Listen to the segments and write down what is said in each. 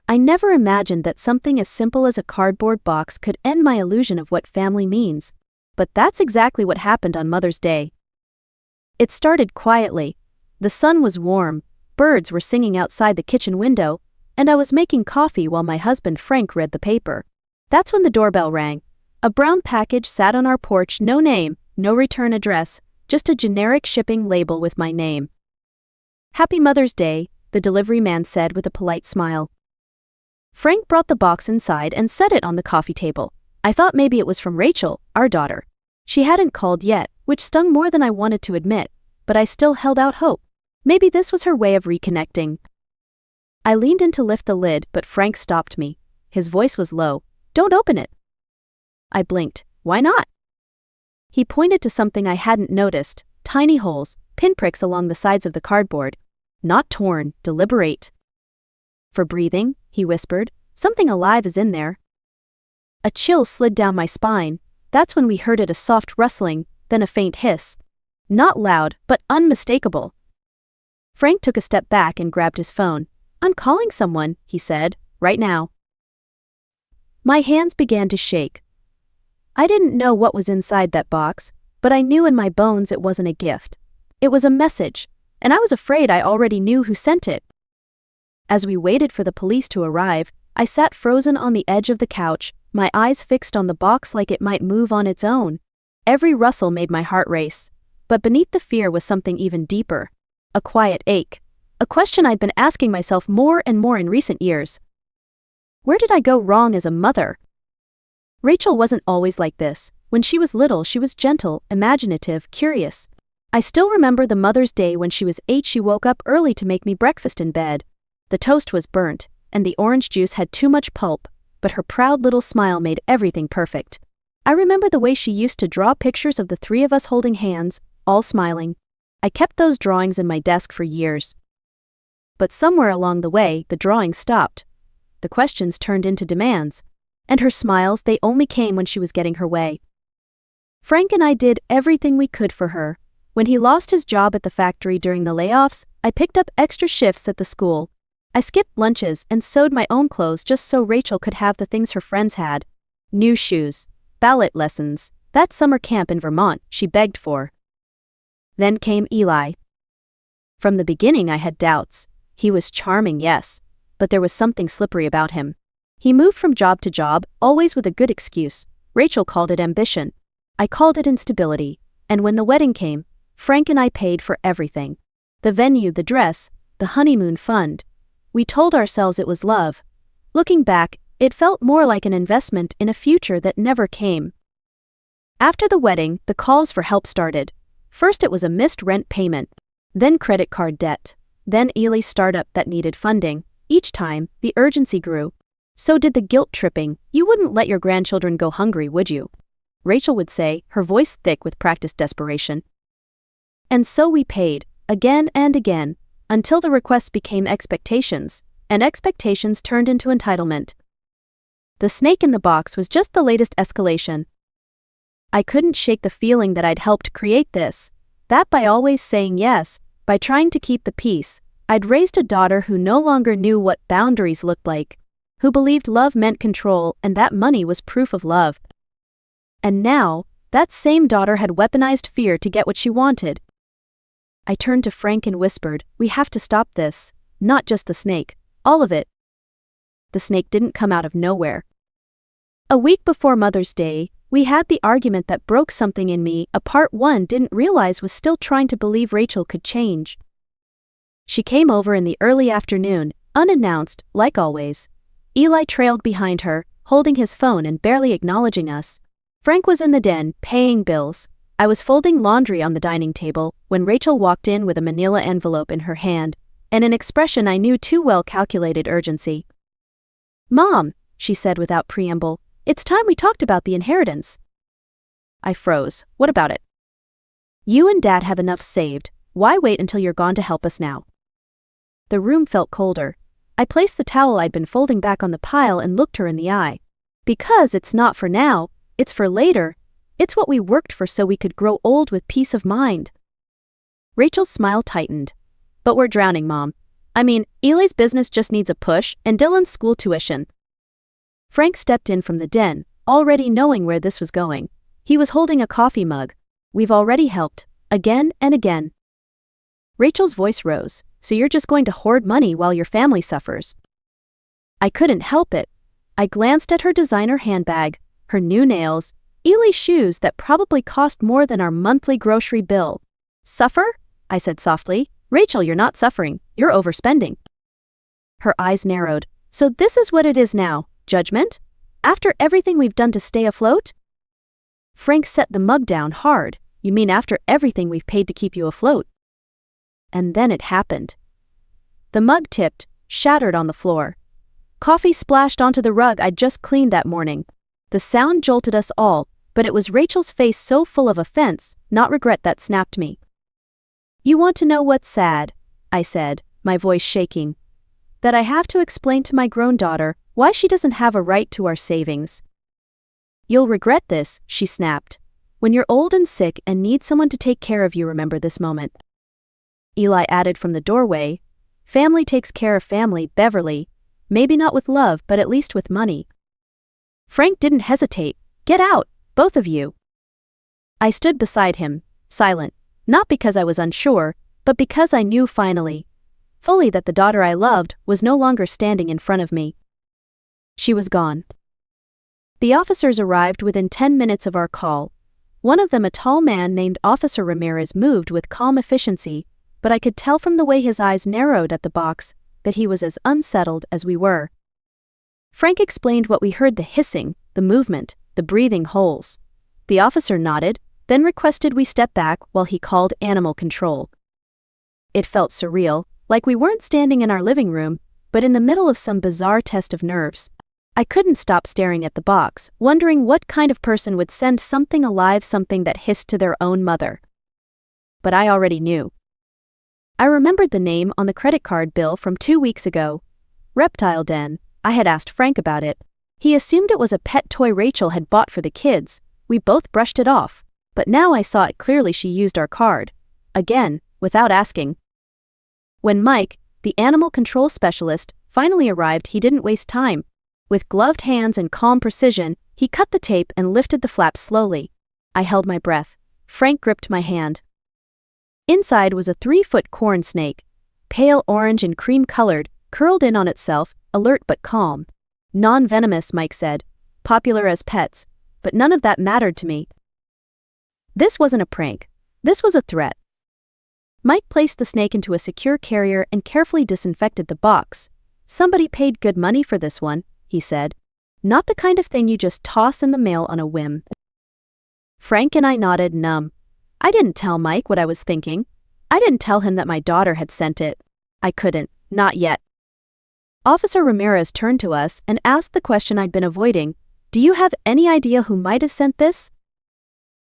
I never imagined that something as simple as a cardboard box could end my illusion of what family means. But that's exactly what happened on Mother's Day. It started quietly. The sun was warm, birds were singing outside the kitchen window, and I was making coffee while my husband Frank read the paper. That's when the doorbell rang. A brown package sat on our porch, no name, no return address, just a generic shipping label with my name. "Happy Mother's Day," the delivery man said with a polite smile. Frank brought the box inside and set it on the coffee table. I thought maybe it was from Rachel, our daughter. She hadn't called yet, which stung more than I wanted to admit, but I still held out hope. Maybe this was her way of reconnecting. I leaned in to lift the lid, but Frank stopped me. His voice was low. "Don't open it." I blinked. "Why not?" He pointed to something I hadn't noticed, tiny holes, pinpricks along the sides of the cardboard. "Not torn, deliberate." "For breathing," he whispered. "Something alive is in there." A chill slid down my spine. That's when we heard it, a soft rustling, then a faint hiss. Not loud, but unmistakable. Frank took a step back and grabbed his phone. "I'm calling someone," he said, "right now." My hands began to shake. I didn't know what was inside that box, but I knew in my bones it wasn't a gift. It was a message, and I was afraid I already knew who sent it. As we waited for the police to arrive, I sat frozen on the edge of the couch, my eyes fixed on the box like it might move on its own. Every rustle made my heart race. But beneath the fear was something even deeper. A quiet ache. A question I'd been asking myself more and more in recent years. Where did I go wrong as a mother? Rachel wasn't always like this. When she was little, she was gentle, imaginative, curious. I still remember the Mother's Day when she was 8. She woke up early to make me breakfast in bed. The toast was burnt, and the orange juice had too much pulp, but her proud little smile made everything perfect. I remember the way she used to draw pictures of the three of us holding hands, all smiling. I kept those drawings in my desk for years. But somewhere along the way, the drawings stopped. The questions turned into demands. And her smiles, they only came when she was getting her way. Frank and I did everything we could for her. When he lost his job at the factory during the layoffs, I picked up extra shifts at the school. I skipped lunches and sewed my own clothes just so Rachel could have the things her friends had. New shoes, ballet lessons, that summer camp in Vermont she begged for. Then came Eli. From the beginning I had doubts. He was charming, yes, but there was something slippery about him. He moved from job to job, always with a good excuse. Rachel called it ambition. I called it instability. And when the wedding came, Frank and I paid for everything. The venue, the dress, the honeymoon fund. We told ourselves it was love. Looking back, it felt more like an investment in a future that never came. After the wedding, the calls for help started. First it was a missed rent payment, then credit card debt, then Eli's startup that needed funding. Each time, the urgency grew. So did the guilt tripping. "You wouldn't let your grandchildren go hungry, would you?" Rachel would say, her voice thick with practiced desperation. And so we paid, again and again, until the requests became expectations, and expectations turned into entitlement. The snake in the box was just the latest escalation. I couldn't shake the feeling that I'd helped create this, that by always saying yes, by trying to keep the peace, I'd raised a daughter who no longer knew what boundaries looked like, who believed love meant control and that money was proof of love. And now, that same daughter had weaponized fear to get what she wanted. I turned to Frank and whispered, "We have to stop this, not just the snake, all of it." The snake didn't come out of nowhere. A week before Mother's Day, we had the argument that broke something in me a part one didn't realize was still trying to believe Rachel could change. She came over in the early afternoon, unannounced, like always. Eli trailed behind her, holding his phone and barely acknowledging us. Frank was in the den, paying bills. I was folding laundry on the dining table when Rachel walked in with a manila envelope in her hand, and an expression I knew too well calculated urgency. "Mom," she said without preamble, "it's time we talked about the inheritance." I froze. "What about it?" "You and Dad have enough saved. Why wait until you're gone to help us now?" The room felt colder. I placed the towel I'd been folding back on the pile and looked her in the eye. "Because it's not for now, it's for later. It's what we worked for so we could grow old with peace of mind." Rachel's smile tightened. "But we're drowning, Mom. I mean, Eli's business just needs a push, and Dylan's school tuition. Frank stepped in from the den, already knowing where this was going. He was holding a coffee mug. We've already helped, again and again. Rachel's voice rose. So you're just going to hoard money while your family suffers? I couldn't help it. I glanced at her designer handbag, her new nails, Eli's shoes that probably cost more than our monthly grocery bill. Suffer? I said softly. Rachel, you're not suffering. You're overspending. Her eyes narrowed. So this is what it is now, judgment? After everything we've done to stay afloat? Frank set the mug down hard. You mean after everything we've paid to keep you afloat? And then it happened. The mug tipped, shattered on the floor. Coffee splashed onto the rug I'd just cleaned that morning. The sound jolted us all, but it was Rachel's face so full of offense, not regret, that snapped me. You want to know what's sad? I said, my voice shaking. That I have to explain to my grown daughter why she doesn't have a right to our savings. You'll regret this, she snapped. When you're old and sick and need someone to take care of you, remember this moment. Eli added from the doorway, family takes care of family, Beverly. Maybe not with love, but at least with money. Frank didn't hesitate. Get out, both of you. I stood beside him, silent, not because I was unsure, but because I knew finally, fully, that the daughter I loved was no longer standing in front of me. She was gone. The officers arrived within 10 minutes of our call. One of them, a tall man named Officer Ramirez, moved with calm efficiency, but I could tell from the way his eyes narrowed at the box that he was as unsettled as we were. Frank explained what we heard: the hissing, the movement, the breathing holes. The officer nodded, then requested we step back while he called animal control. It felt surreal, like we weren't standing in our living room, but in the middle of some bizarre test of nerves. I couldn't stop staring at the box, wondering what kind of person would send something alive, something that hissed, to their own mother. But I already knew. I remembered the name on the credit card bill from 2 weeks ago. Reptile Den. I had asked Frank about it. He assumed it was a pet toy Rachel had bought for the kids. We both brushed it off. But now I saw it clearly. She used our card. Again, without asking. When Mike, the animal control specialist, finally arrived, he didn't waste time. With gloved hands and calm precision, he cut the tape and lifted the flap slowly. I held my breath. Frank gripped my hand. Inside was a 3-foot corn snake, pale orange and cream-colored, curled in on itself, alert but calm. Non-venomous, Mike said, popular as pets, but none of that mattered to me. This wasn't a prank. This was a threat. Mike placed the snake into a secure carrier and carefully disinfected the box. Somebody paid good money for this one, he said. Not the kind of thing you just toss in the mail on a whim. Frank and I nodded, numb. I didn't tell Mike what I was thinking. I didn't tell him that my daughter had sent it. I couldn't, not yet. Officer Ramirez turned to us and asked the question I'd been avoiding. Do you have any idea who might have sent this?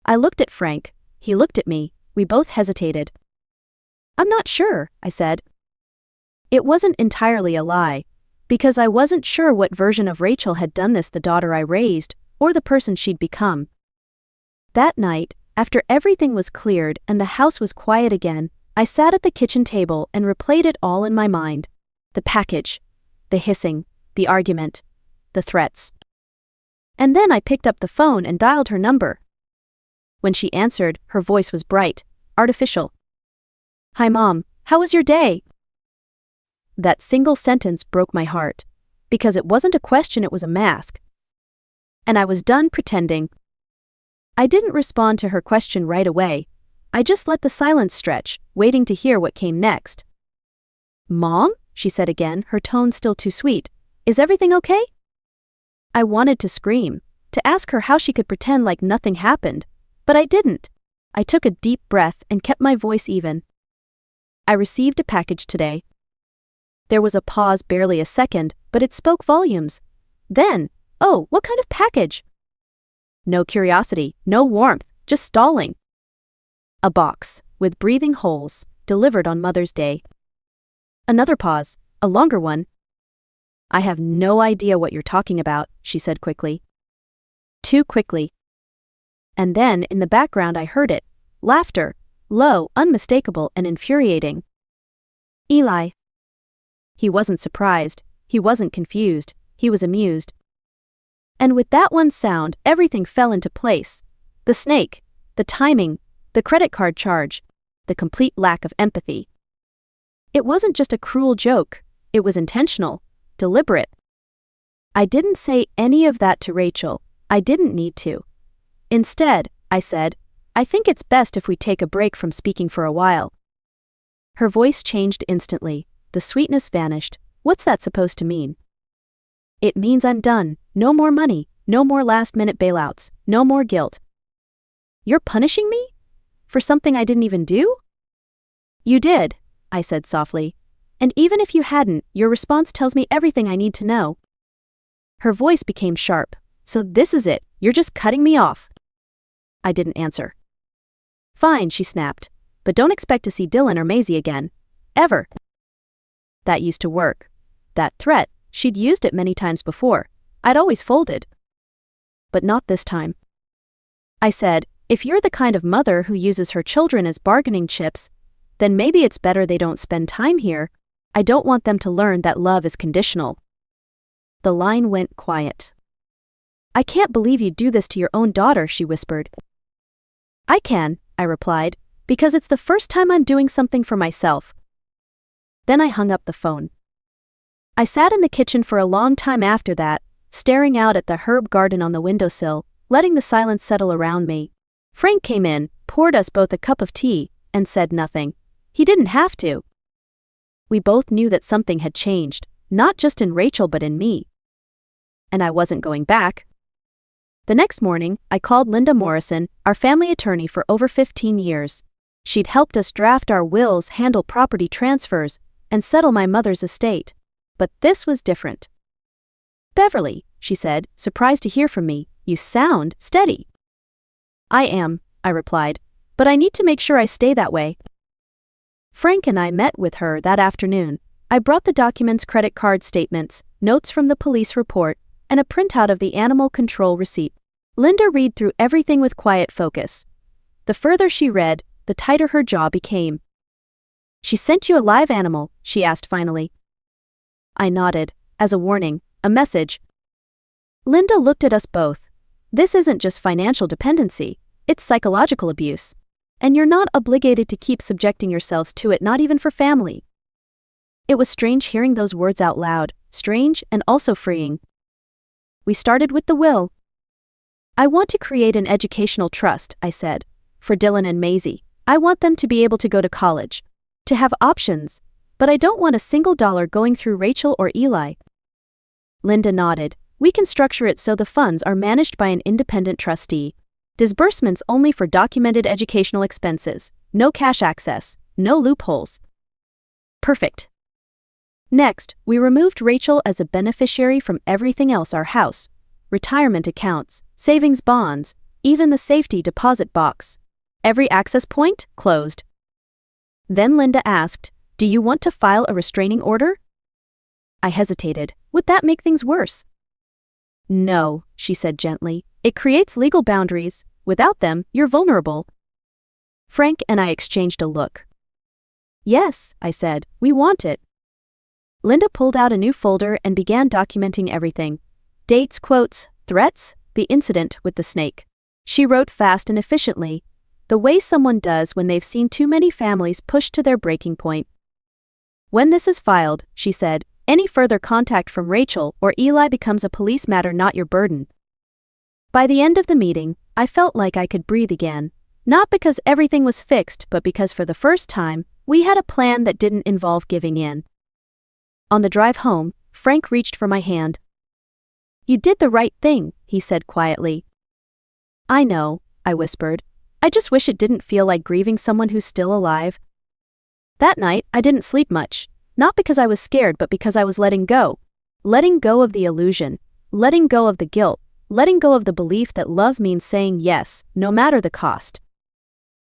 I looked at Frank. He looked at me. We both hesitated. I'm not sure, I said. It wasn't entirely a lie, because I wasn't sure what version of Rachel had done this, the daughter I raised, or the person she'd become. That night, after everything was cleared and the house was quiet again, I sat at the kitchen table and replayed it all in my mind. The package, the hissing, the argument, the threats. And then I picked up the phone and dialed her number. When she answered, her voice was bright, artificial. Hi, Mom, how was your day? That single sentence broke my heart, because it wasn't a question, it was a mask. And I was done pretending. I didn't respond to her question right away. I just let the silence stretch, waiting to hear what came next. Mom? She said again, her tone still too sweet. Is everything okay? I wanted to scream, to ask her how she could pretend like nothing happened, but I didn't. I took a deep breath and kept my voice even. I received a package today. There was a pause, barely a second, but it spoke volumes. Then, oh, what kind of package? No curiosity, no warmth, just stalling. A box, with breathing holes, delivered on Mother's Day. Another pause, a longer one. I have no idea what you're talking about, she said quickly. Too quickly. And then, in the background, I heard it. Laughter, low, unmistakable, and infuriating. Eli. He wasn't surprised, he wasn't confused, he was amused. And with that one sound, everything fell into place. The snake, the timing, the credit card charge, the complete lack of empathy. It wasn't just a cruel joke, it was intentional, deliberate. I didn't say any of that to Rachel. I didn't need to. Instead, I said, I think it's best if we take a break from speaking for a while. Her voice changed instantly. The sweetness vanished. What's that supposed to mean? It means I'm done. No more money, no more last-minute bailouts, no more guilt. You're punishing me? For something I didn't even do? You did, I said softly. And even if you hadn't, your response tells me everything I need to know. Her voice became sharp. So this is it, you're just cutting me off. I didn't answer. Fine, she snapped. But don't expect to see Dylan or Maisie again. Ever. That used to work. That threat, she'd used it many times before. I'd always folded. But not this time. I said, if you're the kind of mother who uses her children as bargaining chips, then maybe it's better they don't spend time here. I don't want them to learn that love is conditional. The line went quiet. I can't believe you'd do this to your own daughter, she whispered. I can, I replied, because it's the first time I'm doing something for myself. Then I hung up the phone. I sat in the kitchen for a long time after that, staring out at the herb garden on the windowsill, letting the silence settle around me. Frank came in, poured us both a cup of tea, and said nothing. He didn't have to. We both knew that something had changed, not just in Rachel but in me. And I wasn't going back. The next morning, I called Linda Morrison, our family attorney for over 15 years. She'd helped us draft our wills, handle property transfers, and settle my mother's estate. But this was different. Beverly, she said, surprised to hear from me, you sound steady. I am, I replied, but I need to make sure I stay that way. Frank and I met with her that afternoon. I brought the documents, credit card statements, notes from the police report, and a printout of the animal control receipt. Linda read through everything with quiet focus. The further she read, the tighter her jaw became. She sent you a live animal, she asked finally. I nodded, as a warning, a message. Linda looked at us both. This isn't just financial dependency, it's psychological abuse. And you're not obligated to keep subjecting yourselves to it, not even for family. It was strange hearing those words out loud, strange and also freeing. We started with the will. I want to create an educational trust, I said, for Dylan and Maisie. I want them to be able to go to college, to have options, but I don't want a single dollar going through Rachel or Eli. Linda nodded. We can structure it so the funds are managed by an independent trustee. Disbursements only for documented educational expenses, no cash access, no loopholes. Perfect. Next, we removed Rachel as a beneficiary from everything else: our house, retirement accounts, savings bonds, even the safety deposit box. Every access point closed. Then Linda asked, do you want to file a restraining order? I hesitated. Would that make things worse? No, she said gently. It creates legal boundaries. Without them, you're vulnerable. Frank and I exchanged a look. Yes, I said, we want it. Linda pulled out a new folder and began documenting everything. Dates, quotes, threats, the incident with the snake. She wrote fast and efficiently, the way someone does when they've seen too many families pushed to their breaking point. When this is filed, she said, any further contact from Rachel or Eli becomes a police matter, not your burden. By the end of the meeting, I felt like I could breathe again, not because everything was fixed, but because for the first time, we had a plan that didn't involve giving in. On the drive home, Frank reached for my hand. You did the right thing, he said quietly. I know, I whispered. I just wish it didn't feel like grieving someone who's still alive. That night, I didn't sleep much, not because I was scared, but because I was letting go. Letting go of the illusion, letting go of the guilt, letting go of the belief that love means saying yes, no matter the cost.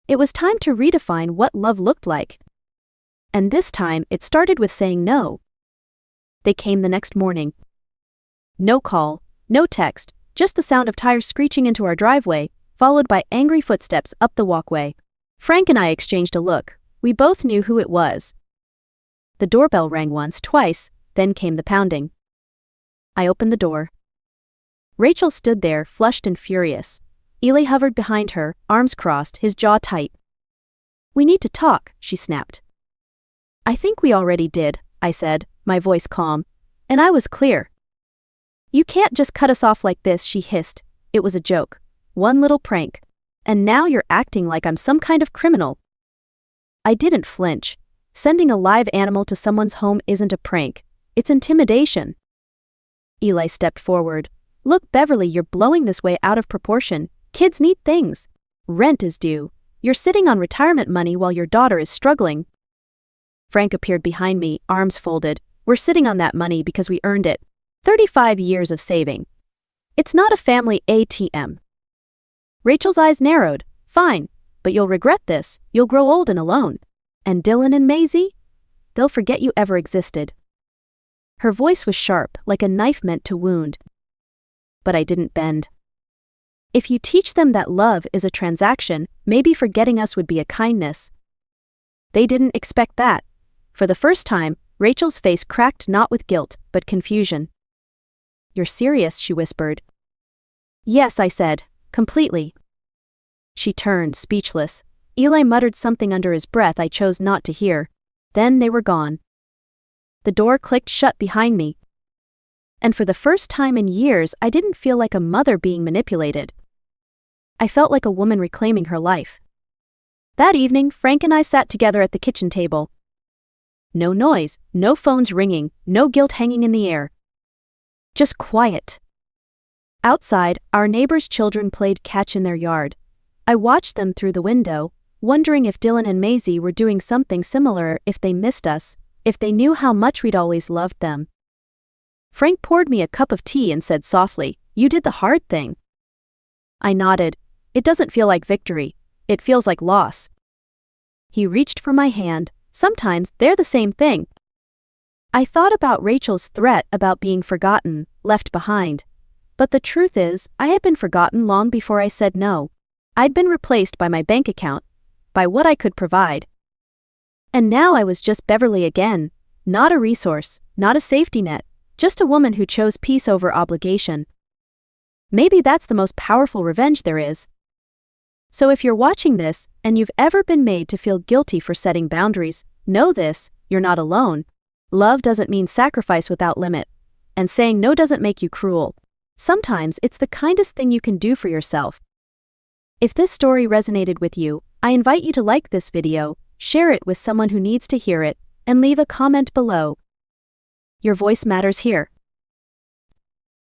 It was time to redefine what love looked like. And this time, it started with saying no. They came the next morning. No call, no text, just the sound of tires screeching into our driveway, followed by angry footsteps up the walkway. Frank and I exchanged a look. We both knew who it was. The doorbell rang once, twice, then came the pounding. I opened the door. Rachel stood there, flushed and furious. Eli hovered behind her, arms crossed, his jaw tight. "We need to talk," she snapped. "I think we already did," I said, my voice calm. And I was clear. "You can't just cut us off like this," she hissed. "It was a joke. One little prank. And now you're acting like I'm some kind of criminal." I didn't flinch. Sending a live animal to someone's home isn't a prank. It's intimidation. Eli stepped forward. "Look, Beverly, you're blowing this way out of proportion. Kids need things. Rent is due. You're sitting on retirement money while your daughter is struggling." Frank appeared behind me, arms folded. "We're sitting on that money because we earned it. 35 years of saving. It's not a family ATM." Rachel's eyes narrowed. "Fine, but you'll regret this. You'll grow old and alone. And Dylan and Maisie? They'll forget you ever existed." Her voice was sharp, like a knife meant to wound. But I didn't bend. "If you teach them that love is a transaction, maybe forgetting us would be a kindness." They didn't expect that. For the first time, Rachel's face cracked, not with guilt, but confusion. "You're serious?" she whispered. "Yes," I said, completely. She turned, speechless. Eli muttered something under his breath I chose not to hear. Then they were gone. The door clicked shut behind me. And for the first time in years, I didn't feel like a mother being manipulated. I felt like a woman reclaiming her life. That evening, Frank and I sat together at the kitchen table. No noise, no phones ringing, no guilt hanging in the air. Just quiet. Outside, our neighbors' children played catch in their yard. I watched them through the window, wondering if Dylan and Maisie were doing something similar, if they missed us, if they knew how much we'd always loved them. Frank poured me a cup of tea and said softly, "You did the hard thing." I nodded. "It doesn't feel like victory. It feels like loss." He reached for my hand. "Sometimes they're the same thing." I thought about Rachel's threat about being forgotten, left behind. But the truth is, I had been forgotten long before I said no. I'd been replaced by my bank account, by what I could provide. And now I was just Beverly again, not a resource, not a safety net, just a woman who chose peace over obligation. Maybe that's the most powerful revenge there is. So if you're watching this, and you've ever been made to feel guilty for setting boundaries, know this, you're not alone. Love doesn't mean sacrifice without limit. And saying no doesn't make you cruel. Sometimes it's the kindest thing you can do for yourself. If this story resonated with you, I invite you to like this video, share it with someone who needs to hear it, and leave a comment below. Your voice matters here.